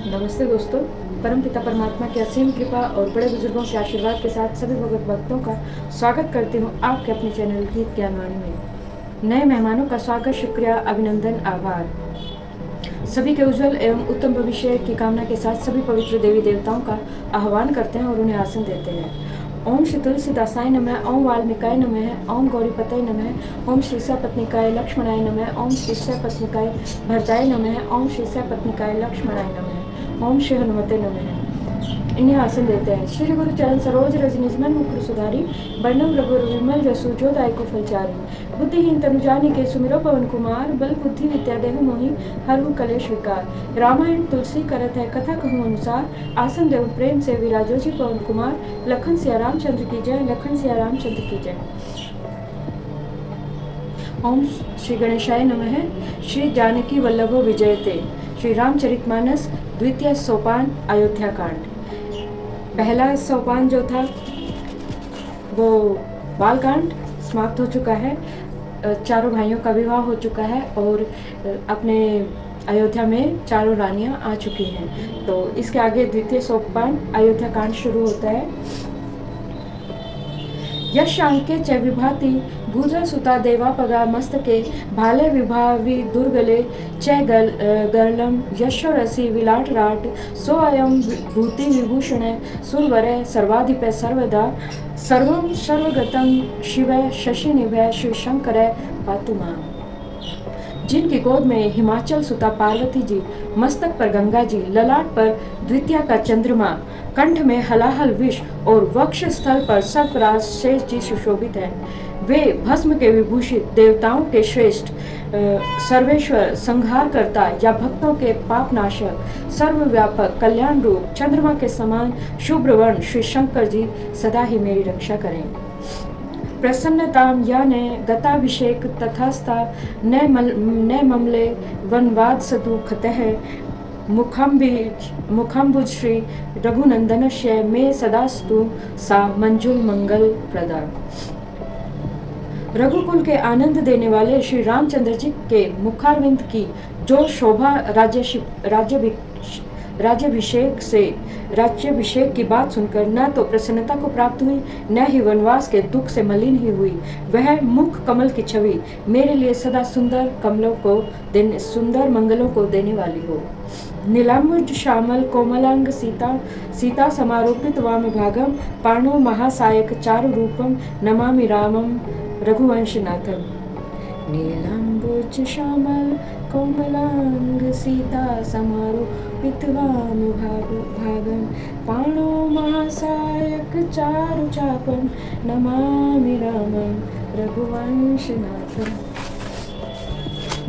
नमस्ते दोस्तों। परमपिता परमात्मा की असीम कृपा और बड़े बुजुर्गों के आशीर्वाद के साथ सभी भगवत भक्तों का स्वागत करती हूँ आपके अपने चैनल गीत ज्ञानवाणी में। नए मेहमानों का स्वागत, शुक्रिया, अभिनंदन, आभार। सभी के उज्जवल एवं उत्तम भविष्य की कामना के साथ सभी पवित्र देवी देवताओं का आह्वान करते हैं और उन्हें आसन देते हैं। ओम श्री तुलसीदासाय नमः, ओम वाल्मीकाय नमः, ओम गौरीपतये नमः, ओम श्री सपत्निकाय लक्ष्मणाय नमः, ओम श्री सपत्निकाय भरताय नमः, ओम श्री सपत्निकाय लक्ष्मणाय नमः, ओम श्री हनुमते नमः। इन्हें आसन देते हैं। श्री गुरु चरण सरोज रज निजमन मुकुर सुधारी, वर्णम रघुवर विमल जसु जो दायको फलचारी। बुद्धिहीन तनु जानिके सुमिरो पवन कुमार, बल बुद्धि विद्या देहु मोहि हरहु कलेश विकार। रामायण तुलसी करत है कथा कहूँ अनुसार, आसन देव प्रेम से विराजो जी पवन कुमार। लखन सिया रामचंद्र की जय, लखन सिया रामचंद्र की जय। ओम श्री गणेशाय नमः। श्री जानकी वल्लभो विजयते। श्री रामचरितमानस द्वितीय सोपान, अयोध्या कांड। पहला सोपान जो था वो बालकांड समाप्त हो चुका है। चारों भाइयों का विवाह हो चुका है और अपने अयोध्या में चारों रानियां आ चुकी हैं। तो इसके आगे द्वितीय सोपान अयोध्या कांड शुरू होता है। यशांके च विभाति भूधर सुता देवापगा मस्तके, भाले विभावि दुर्गले च गर्लम यशो रसी विलाट राट, सो अयम भूति विभूषण सुरवरे सर्वाधिपे सर्वदा, सर्वं सर्वगतं शिवय शशि निभय शिव शंकर पातु मां। जिनकी गोद में हिमाचल सुता पार्वती जी, मस्तक पर गंगा जी, ललाट पर द्वितीया का चंद्रमा, कंठ में हलाहल विष और वक्ष स्थल पर सर्पराज शेष जी सुशोभित है। वे भस्म के विभूषित, देवताओं के श्रेष्ठ, सर्वेश्वर, संहार करता या भक्तों के पाप नाशक, सर्वव्यापक, कल्याण रूप, चंद्रमा के समान शुभ्रवर्ण श्री शंकर जी सदा ही मेरी रक्षा करें। प्रसन्नताम या ने गताभिषेक तथास्ता न ममले वनवाद सदुखतः, मुखम्बुज श्री रघुनंदनस्य मे सदास्तु सा मंजुल मंगल प्रदा। रघुकुल के आनंद देने वाले श्री रामचंद्र जी के मुखारविंद की जो शोभा राज्याभिषेक की बात सुनकर न तो प्रसन्नता को प्राप्त हुई, न ही वनवास के दुख से मलिन ही हुई, वह मुख कमल की छवि मेरे लिए सदा सुंदर मंगलों को देने वाली हो। नीलांबुज श्यामल कोमलांग सीता समारोपित वाम भागम, पाणो महासायक चारु रूपम, नमामि रामम रघुवंशनाथम। नीलांबुज श्यामल कोमलांग सीता समारोपित वाम भागम, पाणो महासायक चारु चापम, नमामि रामम रघुवंशनाथम।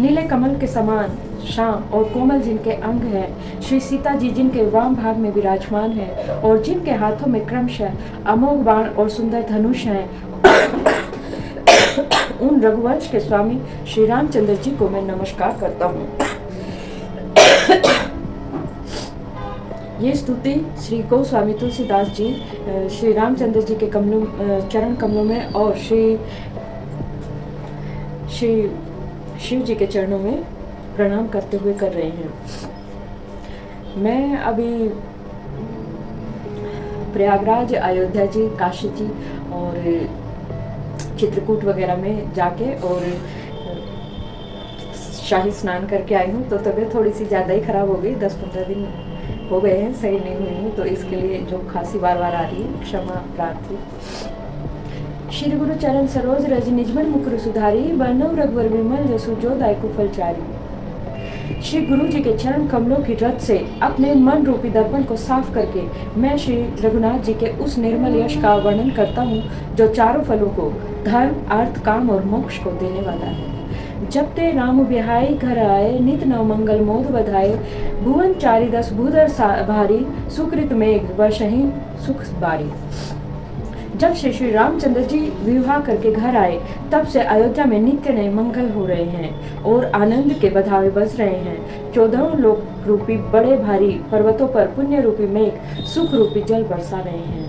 नीले कमल के समान श्याम और कोमल जिनके अंग हैं, श्री सीता जी जिनके वाम भाग में विराजमान है और जिनके हाथों में क्रमशः अमोघ बाण और सुंदर धनुष हैं, उन रघुवंश के स्वामी श्री रामचंद्र जी को मैं नमस्कार करता हूँ। ये स्तुति श्री गोस्वामी तुलसीदास जी श्री रामचंद्र जी के चरण कमलों में और श्री शिव जी के चरणों में प्रणाम करते हुए कर रहे हैं। मैं अभी प्रयागराज, अयोध्या जी, काशी जी और चित्रकूट वगैरह में जाके और शाही स्नान करके आई हूँ। तो तबीयत थोड़ी सी ज़्यादा ही ख़राब हो गई, 10-15 दिन हो गए हैं सही नहीं हुई हूँ, तो इसके लिए जो खांसी बार बार आ रही है क्षमा प्रार्थी। श्री गुरु चरण सरोज रज निजमन मुकुर सुधारी, वर्णम रघुवर विमल जसु जो दायको फलचारी। श्री गुरु जी के चरण कमलों की रत से अपने मन रूपी दर्पण को साफ करके मैं श्री रघुनाथ जी के उस निर्मल यश का वर्णन करता हूँ जो चारों फलों को, धर्म, अर्थ, काम और मोक्ष को देने वाला है। जब ते राम बिहाई घर आए, नित नव मंगल मोद बधाए, भुवन चारी दस भूधर भारी, सुकृत मेघ वर्षहि सुख बारी। जब श्री रामचंद्र जी विवाह करके घर आए, तब से अयोध्या में नित्य नए मंगल हो रहे हैं और आनंद के बधावे बज रहे हैं। 14 लोक रूपी बड़े भारी पर्वतों पर पुण्य रूपी मेघ सुख रूपी जल बरसा रहे हैं।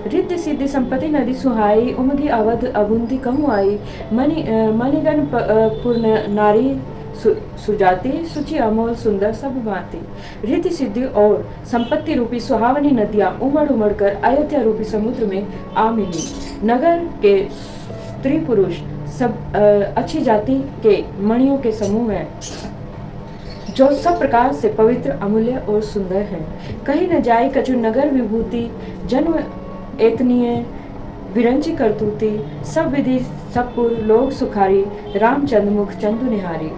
रिद्धि सिद्धि संपत्ति नदी सुहाई, उमगी अवध अबुंदी कहूँ आई, मणिगण पूर्ण नारी सुजाति सुचि अमोल सुंदर सब भांति। रीति सिद्धि और संपत्ति रूपी सुहावनी नदियां उमड़ उमड़ कर अयोध्या रूपी समुद्र में आ मिली। नगर के स्त्री पुरुष सब अच्छी जाति के मणियों के समूह हैं जो सब प्रकार से पवित्र अमूल्य और सुंदर हैं। कहीं न जाए कछु नगर विभूति जन्म एतनीय विरंची करतूती सब विधि सब पुर लोग सुखारी रामचंद्र मुख चंदु निहारी।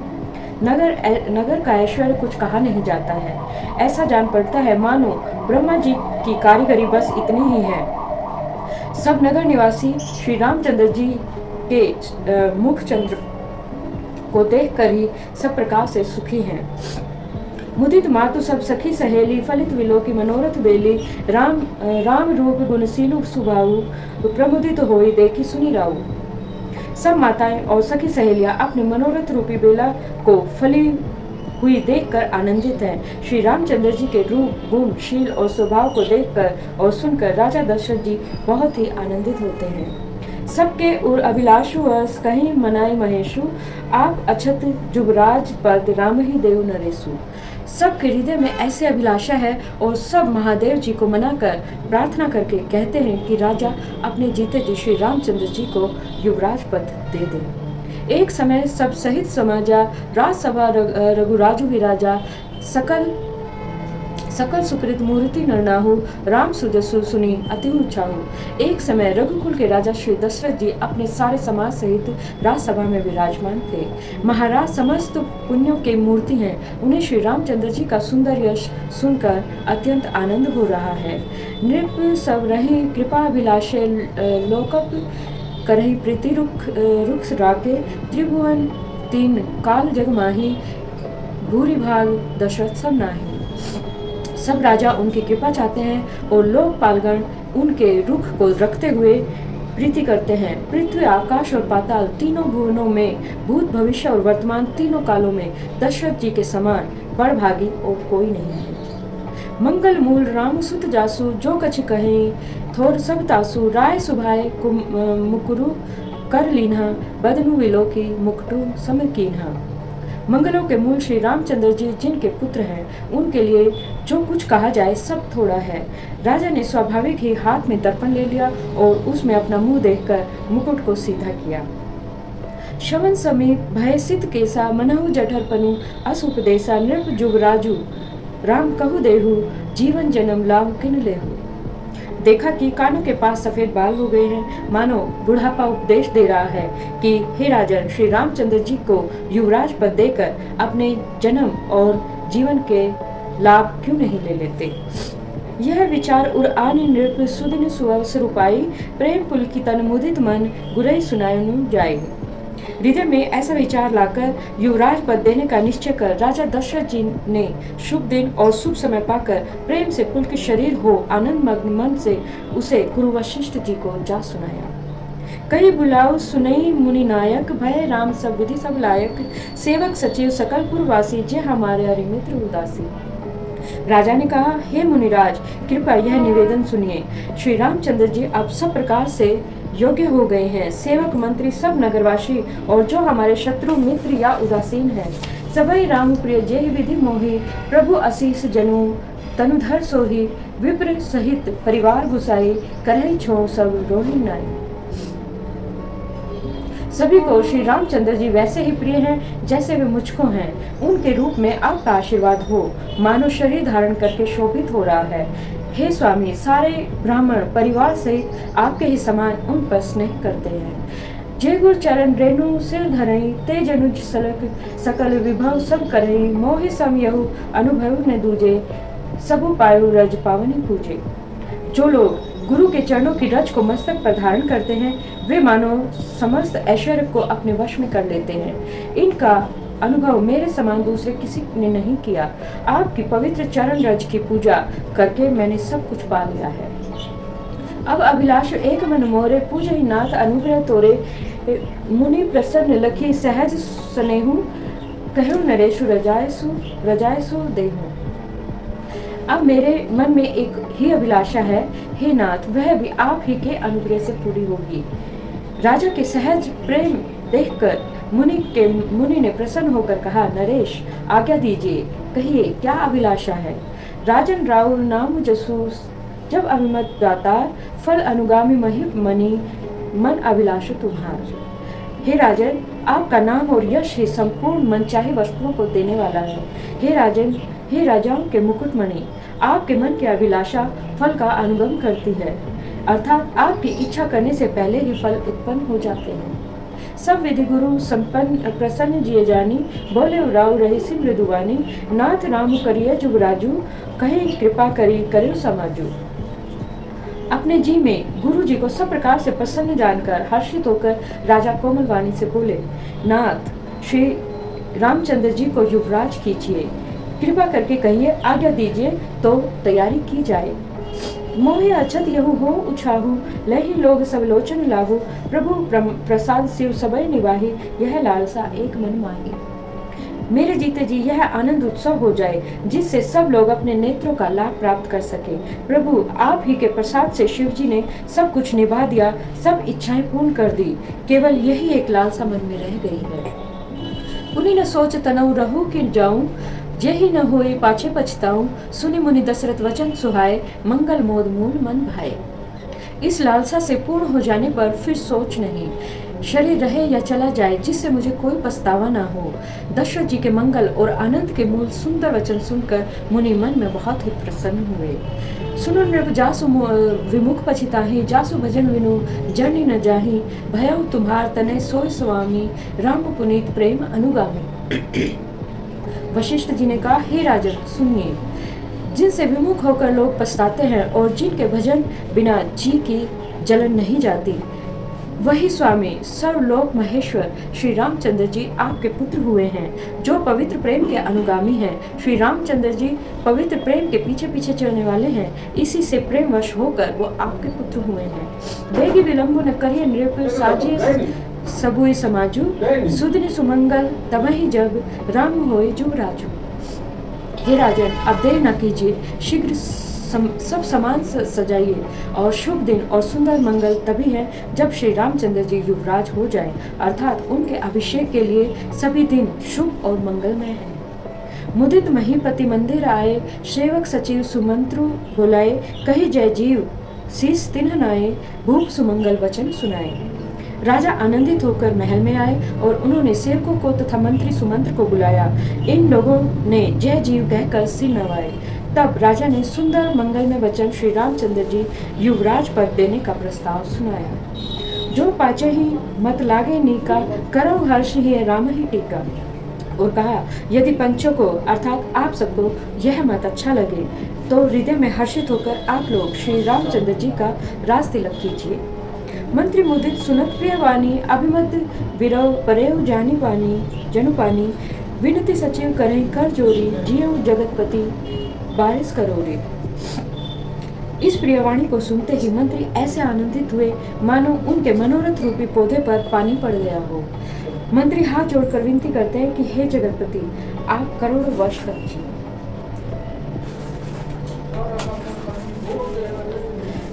नगर का ऐश्वर्य कुछ कहा नहीं जाता है। ऐसा जान पड़ता है मानो ब्रह्मा जी की कारीगरी बस इतनी ही है। सब नगर निवासी श्री रामचंद्र जी के मुख चंद्र को देखकर ही सब प्रकार से सुखी हैं। मुदित मातु सब सखी सहेली फलित विलो की मनोरथ बेली राम रूप गुणशीलु सुभाऊ प्रमुदित होई देखी सुनी राऊ। सब माताएं और सखी सहेलियां अपने मनोरथ रूपी बेला को फली हुई देखकर आनंदित हैं। श्री रामचंद्र जी के रूप गुण शील और स्वभाव को देखकर और सुनकर राजा दशरथ जी बहुत ही आनंदित होते हैं। सबके उर अभिलाषु वस कहीं मनाई महेशु आप अछत जुबराज पद राम ही देव नरेशु। सबके हृदय में ऐसे अभिलाषा है और सब महादेव जी को मनाकर प्रार्थना करके कहते हैं कि राजा अपने जीते जी श्री रामचंद्र जी को युवराज पद दे दें। एक समय सब सहित समाजा राजसभा रघुराजु विराजा सकल सुकृत मूर्ति नरनाहु राम सुजसु सुनी अति उचाहु। एक समय रघुकुल के राजा श्री दशरथ जी अपने सारे समाज सहित राजसभा में विराजमान थे। महाराज समस्त पुण्यों के मूर्ति हैं। उन्हें श्री रामचंद्र जी का सुंदर यश सुनकर अत्यंत आनंद हो रहा है। नृप सब रही कृपा अभिलाषे लोकप करही प्रीति रुक्ष राके त्रिभुवन तीन काल जग माही भूरि भाग दशरथ सब नाही। सब राजा उनकी कृपा चाहते हैं और लोकपालगण उनके रुख को रखते हुए प्रीति करते हैं। पृथ्वी आकाश और पाताल तीनों भुवनों में भूत भविष्य और वर्तमान तीनों कालों में दशरथ जी के समान बड़भागी और कोई नहीं है। मंगल मूल राम सुत जासु जो कछ कहे थोर सब तासु राय सुभाए मुकुरु कर लीन्हा बदनु विलो की मुकटू समय कीन्हा। मंगलों के मूल श्री रामचंद्र जी जिनके पुत्र हैं उनके लिए जो कुछ कहा जाए सब थोड़ा है। राजा ने स्वाभाविक ही हाथ में दर्पण ले लिया और उसमें अपना मुंह देखकर मुकुट को सीधा किया। श्रवण समीप भयसित केसा मनहु जठर पनु अस उपदेशा नृप जुगराजु राम कहु देहु जीवन जन्म लाभ किन लेहु। देखा कि कानों के पास सफेद बाल हो गए हैं, मानो बुढ़ापा उपदेश दे रहा है कि हे राजन श्री रामचंद्र जी को युवराज पद देकर अपने जन्म और जीवन के लाभ क्यों नहीं ले लेते। यह विचार उर आनि नृप सुदिन सुअवसर उपाई प्रेम पुलकित मुदित मन गुरई सुनायनु जाए। हृदय में ऐसा विचार लाकर युवराज पद देने का निश्चय कर राजा दशरथ जी ने शुभ दिन और शुभ समय पाकर प्रेम से पुलकित शरीर हो आनंद मग्न मन से उसे गुरु वशिष्ठ जी को जा सुनाया। कई बुलाओ सुनई मुनि नायक भय राम सब विधि सब लायक सेवक सचिव सकल पुरवासी जे हमारे हरिमित्र उदासी। राजा ने कहा, हे मुनिराज कृपया यह निवेदन सुनिए। श्री रामचंद्र जी अब सब प्रकार से योग्य हो गए हैं। सेवक मंत्री सब नगरवासी और जो हमारे शत्रु मित्र या उदासीन हैं सबई राम प्रिय जे विधि मोहि प्रभु आशीष जनु तनुधर सोही विप्र सहित परिवार गुसाई करहि छो सब रोहि नाई। सभी को श्री रामचंद्र जी वैसे ही प्रिय हैं जैसे वे मुझको हैं। उनके रूप में आपका आशीर्वाद हो, मानो शरीर धारण करके शोभित हो रहा है। हे स्वामी सारे ब्राह्मण परिवार सहित आपके ही समान उन पर स्नेह करते हैं। जे गुर चरण रेणु सिर धरई ते जनुज सलक सकल विभव सब करई मोहि सम यहु अनुभव न दूजे सबु पायु रज पावनी पूजे। जो लोग गुरु के चरणों की रज को मस्तक पर धारण करते हैं वे मानो समस्त ऐश्वर्य को अपने वश में कर लेते हैं। इनका अनुभव मेरे समान दूसरे किसी ने नहीं किया। आपकी पवित्र चरण रज की पूजा करके मैंने सब कुछ पा लिया है। अब अभिलाष एक मन मोरे पूज ही नाथ अनुग्रह तोरे मुनि प्रसन्न लखी सहज स्नेहु कहु नरेशु रजायसु देहु। अब मेरे मन में एक ही अभिलाषा है, हे नाथ वह भी आप ही के अनुग्रह से पूरी होगी। राजा के सहज प्रेम देखकर मुनि ने प्रसन्न होकर कहा, नरेश आज्ञा दीजिए, कहिए क्या अभिलाषा है। राजन राउर नाम जसूस जब अभिमत दातार, फल अनुगामी मनी मन अभिलाष तुम्हार। हे राजन, आपका नाम और यश ही संपूर्ण मनचाही वस्तुओं को देने वाला है। हे राजन, हे राजाओं के मुकुटमणि, आपके मन की अभिलाषा फल का अनुगम करती है, अर्थात आपकी इच्छा करने से पहले ही फल उत्पन्न हो जाते हैं। सब विधि गुरु संपन्न प्रसन्न जिये जानी, बोले राव रही सी मृदुवानी, नाथ राम करिए जुगराजू, कहे कृपा करी करे समाजू। अपने जी में गुरु जी को सब प्रकार से प्रसन्न जानकर हर्षित होकर राजा कोमल वाणी से बोले, नाथ श्री रामचंद्र जी को युवराज कीजिए, कृपा करके कहिए, आज्ञा दीजिए तो तैयारी की जाए। मोहे अछत यहु हो उछाहू, लही लोग सब लोचन लाहू, प्रभु प्रसाद शिव सबय निवाही, यह लालसा एक मन माही। मेरे जीते जी यह आनंद उत्सव हो जाए, जिससे सब लोग अपने नेत्रों का लाभ प्राप्त कर सके। प्रभु आप ही के प्रसाद से शिव जी ने सब कुछ निभा दिया, सब इच्छाएं पूर्ण कर दी, केवल यही एक लालसा मन में रह गई है। उन्हीं न सोच तनऊ रहू कि जाऊं, जेहि न होए पाछे पछताऊं, सुनि मुनि दशरथ वचन सुहाए, मंगल मोद मूल मन भाए। इस लालसा से पूर्ण हो जाने पर फिर सोच नहीं, शरीर रहे या चला जाए, जिससे मुझे कोई पछतावा ना हो। दशरथ जी के मंगल और आनंद के मूल सुंदर वचन सुनकर मुनि मन में बहुत ही प्रसन्न हुए। सुनो नृप जासु विमुख पछिताहि, जासु भजन विनु जर्नी न जाहि, भयउ तुम्हार तनय सोय स्वामी, राम पुनीत प्रेम अनुगामी। वशिष्ठ जी ने कहा, हे राजन सुनिए, जिनसे विमुख होकर लोग पछताते हैं और जिनके भजन बिना जी की जलन नहीं जाती, वही स्वामी सर्वलोक महेश्वर श्री रामचंद्र जी आपके पुत्र हुए हैं, जो पवित्र प्रेम के अनुगामी हैं। श्री रामचंद्र जी पवित्र प्रेम के पीछे पीछे चलने वाले हैं, इसी से प्रेमवश होकर वो आपके पुत्र हुए हैं। बेगी विलंबु न करिए नृप, साजिए सबुई समाजू, सुदिन सुमंगल तमहि जब, राम होए जुगराजू। हे राजन, अब देर न कीजिए, शीघ्र सब सामान सजाइए, और शुभ दिन और सुंदर मंगल तभी है जब श्री रामचंद्र जी युवराज हो जाएं, अर्थात उनके अभिषेक के लिए सभी दिन शुभ और मंगलमय है। मुदित महीपति मंदिर आए, सेवक सचिव सुमंत्रु बुलाए, कही जय जीव शीस तिन्ह नाए, भूप सुमंगल वचन सुनाए। राजा आनंदित होकर महल में आए और उन्होंने सेवकों को तथा मंत्री सुमंत्र को बुलाया। इन लोगों ने जय जीव कहकर सिर नवाए। तब राजा ने सुंदर मंगलमय वचन श्री रामचंद्र जी युवराज पद देने का प्रस्ताव सुनाया। जो पाचे ही मत लागे नीका, करो हर्ष ही राम ही टीका। और कहा, यदि पंचों को अर्थात आप सबको यह मत अच्छा लगे तो हृदय में हर्षित होकर आप लोग श्री रामचंद्र जी का राज तिलक कीजिए। मंत्री मुदित सुनत प्रिय वाणी, अभिमत विरव परेव जानी वाणी जनुपानी, विनती सचिव करें कर जोरी, जियो जगतपति बारिश करोड़े। इस प्रियवाणी को सुनते ही मंत्री ऐसे आनंदित हुए मानो उनके मनोरथ रूपी पौधे पर पानी पड़ गया हो। मंत्री हाथ जोड़कर विनती करते हैं कि हे जगतपति, आप करोड़ों वर्ष तक जिए।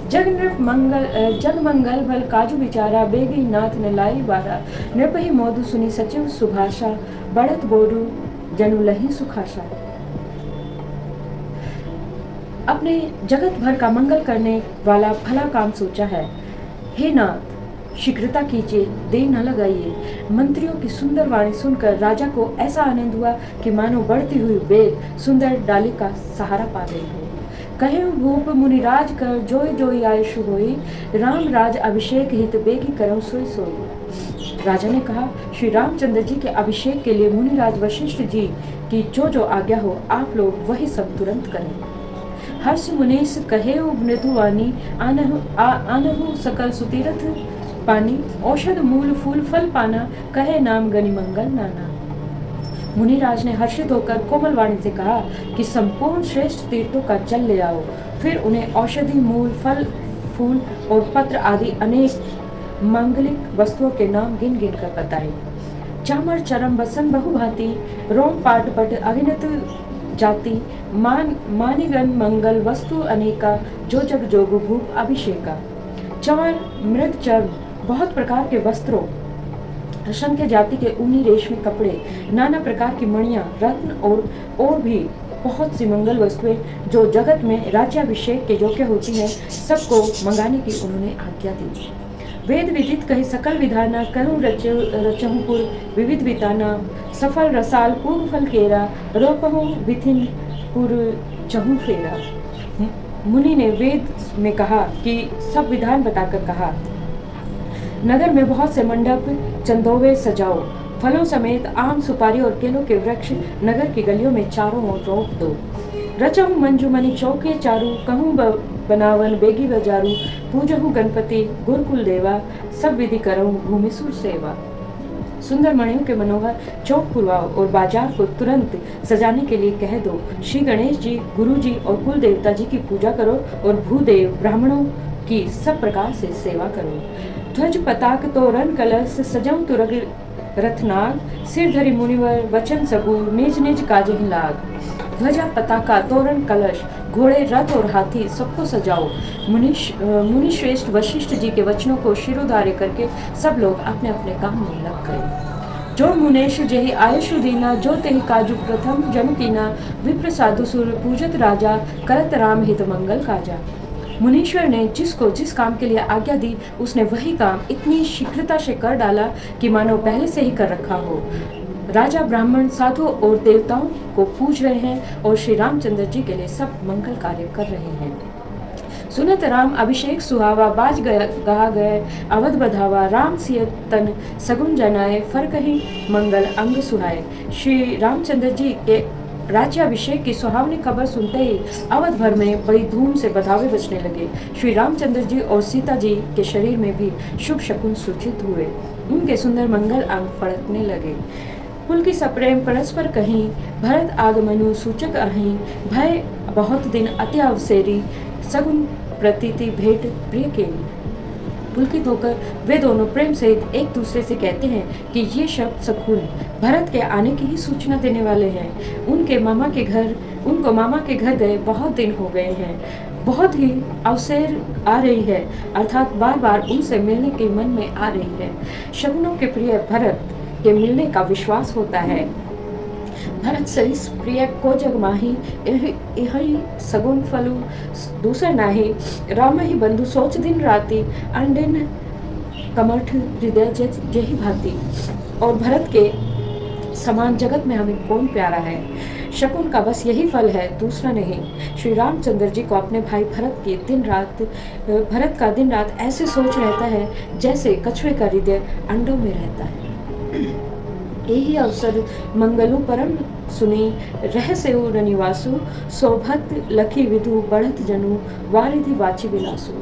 जग मंगल भल काजू बिचारा, बेगी नाथ न लाई बारा, नृपहि मोदु सुनी सचिव सुभाषा, बढ़त बोडू जनु लही सुखाशा। अपने जगत भर का मंगल करने वाला भला काम सोचा है। हे नाथ, शीघ्रता कीजिए, देर न लगाइए। मंत्रियों की सुंदर वाणी सुनकर राजा को ऐसा आनंद हुआ कि मानो बढ़ती हुई बेल सुंदर डाली का सहारा पा गई हो। कहे भूप मुनिराज कर, जोई जोई आयुषु होई, राम राज अभिषेक हित बेगी करऊं सोई सोई। राजा ने कहा, श्री रामचंद्र जी के अभिषेक के लिए मुनिराज वशिष्ठ जी की जो आज्ञा हो, आप लोग वही सब तुरंत करें। हर्ष मुनीस कहे मृदुवानी, आनहु सकल सुतीरथ पानी, औषध मूल फूल फल पाना, कहे नाम गनि मंगल नाना। मुनिराज ने हर्षित होकर कोमल वाणी से कहा कि संपूर्ण श्रेष्ठ तीर्थों का जल ले आओ। फिर उन्हें औषधि मूल फल फूल और पत्र आदि अनेक मांगलिक वस्तुओं के नाम गिन गिन कर बताए। चामर चरम बसन बहुभांति, रोम पाट पट अगिनत जाति, मानिगन मंगल वस्तु अनेका, जो जग जोगु भूप अभिषेका। चंवर मृग चर्म बहुत प्रकार के वस्त्रों असंख्य जाति के ऊनी रेशमी कपड़े, नाना प्रकार की मणियां, रत्न और भी बहुत सी मंगल वस्तुएं जो जगत में राज्याभिषेक के योग्य होती हैं, सबको मंगाने की उन्होंने आज्ञा दी। वेद विदित कही सकल विधाना, कहूँ रचहुपुर विविध विताना, सफल रसाल पूर्व फल केरा, रोपहूँ विथिन पुर चहु फेरा। मुनि ने वेद में कहा कि सब विधान बताकर कहा, नगर में बहुत से मंडप चंदोवे सजाओ, फलों समेत आम, सुपारी और केलों के वृक्ष नगर की गलियों में चारों ओर रोप दो। रचहूँ मंजुमणि चौके चारू, कहूँ बनावन बेगी बजारू, पूजहूँ गणपति गुरुकुल देवा, सब विधि करऊँ भूमिसुर सेवा। सुंदर मणियों के मनोहर चौक पुरवाओ और बाजार को तुरंत सजाने के लिए कह दो। श्री गणेश जी, गुरु जी और कुल देवता जी की पूजा करो और भूदेव ब्राह्मणों की सब प्रकार से सेवा करो। ध्वज पताक तोरण कलश सजाऊं तुरग रथनाग, सिर धरि मुनिवर वचन सबूर, निज निज काजे लाग। ध्वजा पताका तोरण कलश घोड़े रथ और हाथी सबको सजाओ। मुनि श्रेष्ठ वशिष्ठ जी के वचनों को शिरोधार्य करके सब लोग अपने अपने काम में लग गए। जो मुनेश जेहि आयुषु दीना, जो तेहि काजु प्रथम जन कीना, विप्र साधु सुर पूजत राजा, करत राम हित मंगल काजा। मुनीश्वर ने जिसको जिस काम के लिए आज्ञा दी, उसने वही काम इतनी शीघ्रता से कर डाला कि मानो पहले से ही कर रखा हो। राजा ब्राह्मण साधु और देवताओं को पूज रहे हैं और श्री रामचंद्र जी के लिए सब मंगल कार्य कर रहे हैं। सुनत राम अभिषेक सुहावा, बाज गा गए अवध बधावा, राम सिय तन सगुन जनाए, फर कहीं मंगल अंग सुहाए। श्री रामचंद्र जी के राज्याभिषेक की सुहावनी खबर सुनते ही अवध भर में बड़ी धूम से बधावे बजने लगे। श्री रामचंद्र जी और सीता जी के शरीर में भी शुभ शकुन सूचित हुए। उनके सुंदर मंगल अंग फड़कने लगे। पुलकी सप्रेम परस्पर कहीं, भरत आगमनु सूचक अहीं, भय बहुत दिन अति अवसेरी, सगुन प्रतीति भेंट प्रिय केली। पुलकित होकर वे दोनों प्रेम सहित एक दूसरे से कहते हैं कि ये शब्द शकुन भरत के आने की ही सूचना देने वाले हैं। उनको मामा के घर गए बहुत दिन हो गए हैं, बहुत ही अवसर आ रही है, अर्थात बार बार उनसे मिलने के मन में आ रही है। शकुनों के प्रिय भरत के मिलने का विश्वास होता है। भरत सरिस प्रिय को जग माही, यही सगुन फलु दूसर नाही, राम ही बंधु सोच दिन राति, अंडिन कमठ हृदय जही भांति। और भरत के समान जगत में हमें कौन प्यारा है। शकुन का बस यही फल है, दूसरा नहीं। श्री रामचंद्र जी को अपने भाई भरत का दिन रात ऐसे सोच रहता है जैसे कछुए का हृदय अंडों में रहता है। यही अवसर मंगलु परम सुनी, रहस्य रनिवासु, सौभत लखी विधु बढ़त जनु, वारिधि वाची विलासु।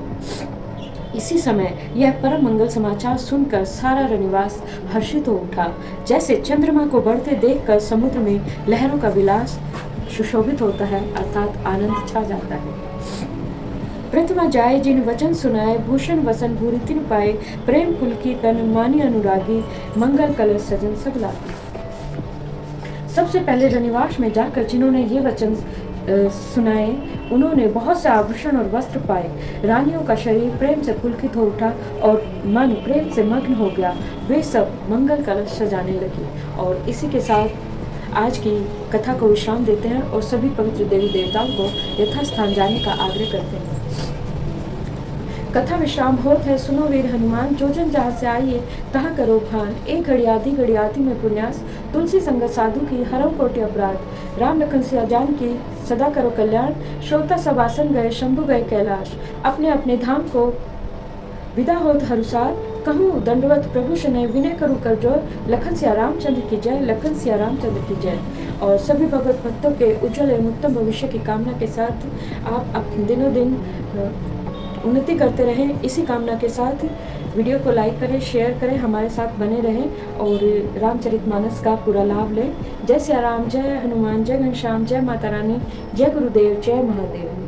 इसी समय यह परम मंगल समाचार सुनकर सारा रनिवास हर्षित हो उठा, जैसे चंद्रमा को बढ़ते देखकर समुद्र में लहरों का विलास सुशोभित होता है, अर्थात आनंद छा जाता है। प्रथमा जाए जिन वचन सुनाए, भूषण वसन भूरि तिन पाए, प्रेम पुलकी तन मानी अनुरागी, मंगल कलश सजन सब लागी। सबसे पहले रनिवास में जाकर जिन्होंने ये वचन सुनाए, उन्होंने बहुत से आभूषण और वस्त्र पाए। रानियों का शरीर प्रेम से पुलकित हो उठा और मन प्रेम से मग्न हो गया। वे सब मंगल कलश सजाने लगी। और इसी के साथ आज की कथा को विश्राम देते हैं और सभी पवित्र देवी देवताओं को यथास्थान जाने का आग्रह करते हैं। कथा विश्राम होत है, सुनो वीर हनुमान, जो जन जहाँ से आइए तहाँ करो भान। एक घड़ी आदि में पुण्यास, तुलसी संगत साधु की हरम कोटि अपराध। राम लखन सिया जान की सदा करो कल्याण, श्रोता सब आसन गए शंभु गए कैलाश। अपने अपने धाम को विदा होत हरुसार, कहूँ दंडवत प्रभु शनय, विनय करूँ कर जोर। लखन सिया रामचंद्र की जय, लखन सिया रामचंद्र की जय। और सभी भगवत भक्तों के उज्जवल एवं उत्तम भविष्य की कामना के साथ आप अपने दिनों दिन उन्नति करते रहें। इसी कामना के साथ वीडियो को लाइक करें, शेयर करें, हमारे साथ बने रहें और रामचरितमानस का पूरा लाभ लें। जय सिया राम, जय हनुमान, जय घनश्याम, जय माता रानी, जय गुरुदेव, जय महादेव।